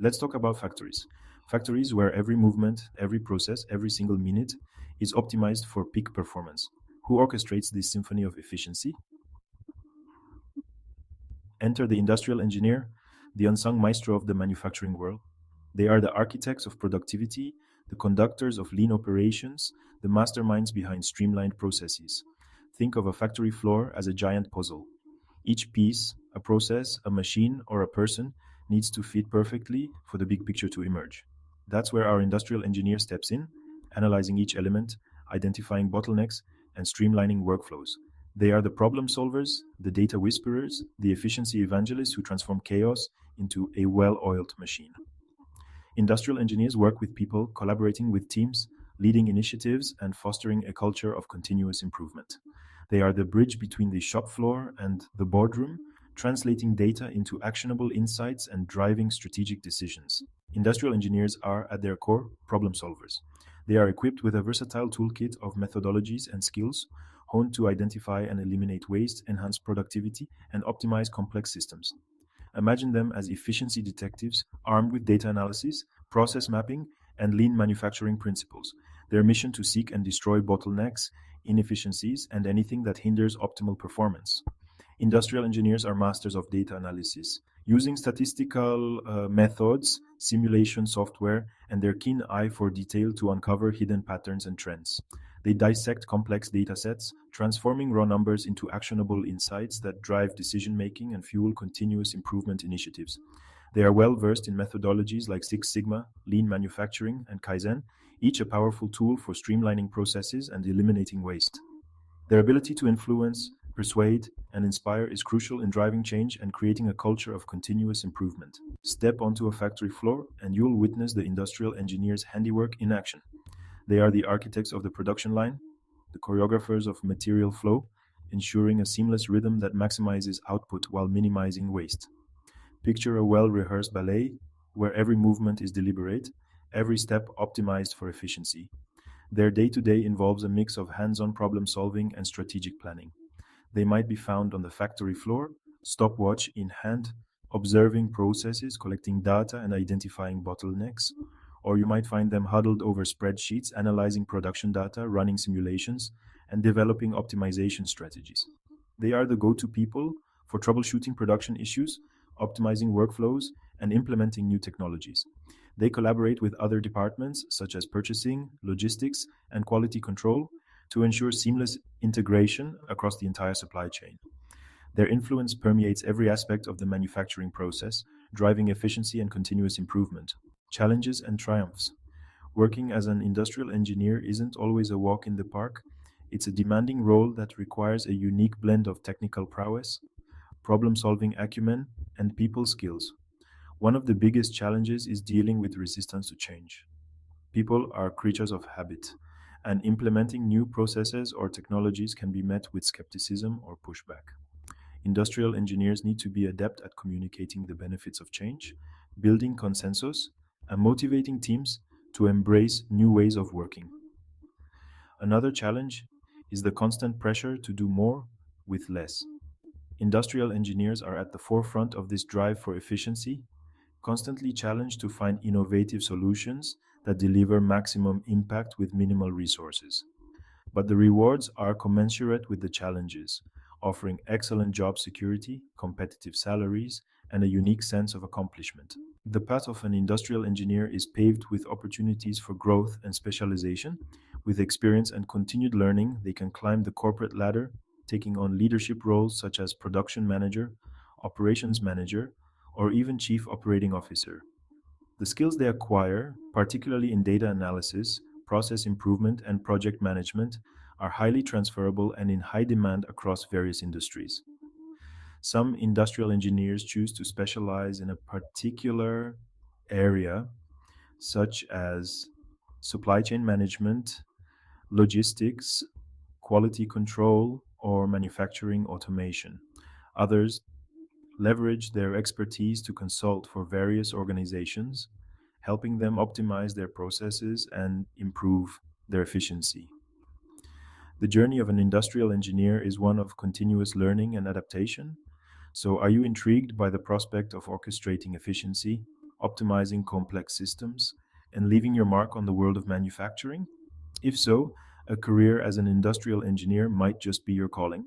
Let's talk about factories. Factories where every movement, every process, every single minute is optimized for peak performance. Who orchestrates this symphony of efficiency? Enter the industrial engineer, the unsung maestro of the manufacturing world. They are the architects of productivity, the conductors of lean operations, the masterminds behind streamlined processes. Think of a factory floor as a giant puzzle. Each piece, a process, a machine, or a person, needs to fit perfectly for the big picture to emerge. That's where our industrial engineer steps in, analyzing each element, identifying bottlenecks, and streamlining workflows. They are the problem solvers, the data whisperers, the efficiency evangelists who transform chaos into a well oiled machine. Industrial engineers work with people, collaborating with teams, leading initiatives, and fostering a culture of continuous improvement. They are the bridge between the shop floor and the boardroom, translating data into actionable insights and driving strategic decisions. Industrial engineers are, at their core, problem solvers. They are equipped with a versatile toolkit of methodologies and skills honed to identify and eliminate waste, enhance productivity, and optimize complex systems. Imagine them as efficiency detectives armed with data analysis, process mapping, and lean manufacturing principles. Their mission to seek and destroy bottlenecks, inefficiencies, and anything that hinders optimal performance. Industrial engineers are masters of data analysis, using statistical methods, simulation software, and their keen eye for detail to uncover hidden patterns and trends. They dissect complex data sets, transforming raw numbers into actionable insights that drive decision making and fuel continuous improvement initiatives. They are well versed in methodologies like Six Sigma, lean manufacturing, and Kaizen, each a powerful tool for streamlining processes and eliminating waste. Their ability to influence, persuade, and inspire is crucial in driving change and creating a culture of continuous improvement. Step onto a factory floor and you'll witness the industrial engineer's handiwork in action. They are the architects of the production line, the choreographers of material flow, ensuring a seamless rhythm that maximizes output while minimizing waste. Picture a well rehearsed ballet where every movement is deliberate, every step optimized for efficiency. Their day to day involves a mix of hands on problem solving and strategic planning. They might be found on the factory floor, stopwatch in hand, observing processes, collecting data, and identifying bottlenecks. Or you might find them huddled over spreadsheets, analyzing production data, running simulations, and developing optimization strategies. They are the go to people for troubleshooting production issues, optimizing workflows, and implementing new technologies. They collaborate with other departments such as purchasing, logistics, and quality control to ensure seamless integration across the entire supply chain. Their influence permeates every aspect of the manufacturing process, driving efficiency and continuous improvement. Challenges and triumphs. Working as an industrial engineer isn't always a walk in the park. It's a demanding role that requires a unique blend of technical prowess, problem solving acumen, and people skills. One of the biggest challenges is dealing with resistance to change. People are creatures of habit, and implementing new processes or technologies can be met with skepticism or pushback. Industrial engineers need to be adept at communicating the benefits of change, building consensus, and motivating teams to embrace new ways of working. Another challenge is the constant pressure to do more with less. Industrial engineers are at the forefront of this drive for efficiency, constantly challenged to find innovative solutions that deliver maximum impact with minimal resources. But the rewards are commensurate with the challenges, offering excellent job security, competitive salaries, and a unique sense of accomplishment. The path of an industrial engineer is paved with opportunities for growth and specialization. With experience and continued learning, they can climb the corporate ladder, taking on leadership roles such as production manager, operations manager, or even chief operating officer. The skills they acquire, particularly in data analysis, process improvement, and project management, are highly transferable and in high demand across various industries. Some industrial engineers choose to specialize in a particular area, such as supply chain management, logistics, quality control, or manufacturing automation. Others leverage their expertise to consult for various organizations, helping them optimize their processes and improve their efficiency. The journey of an industrial engineer is one of continuous learning and adaptation. So, are you intrigued by the prospect of orchestrating efficiency, optimizing complex systems, and leaving your mark on the world of manufacturing? If so, a career as an industrial engineer might just be your calling.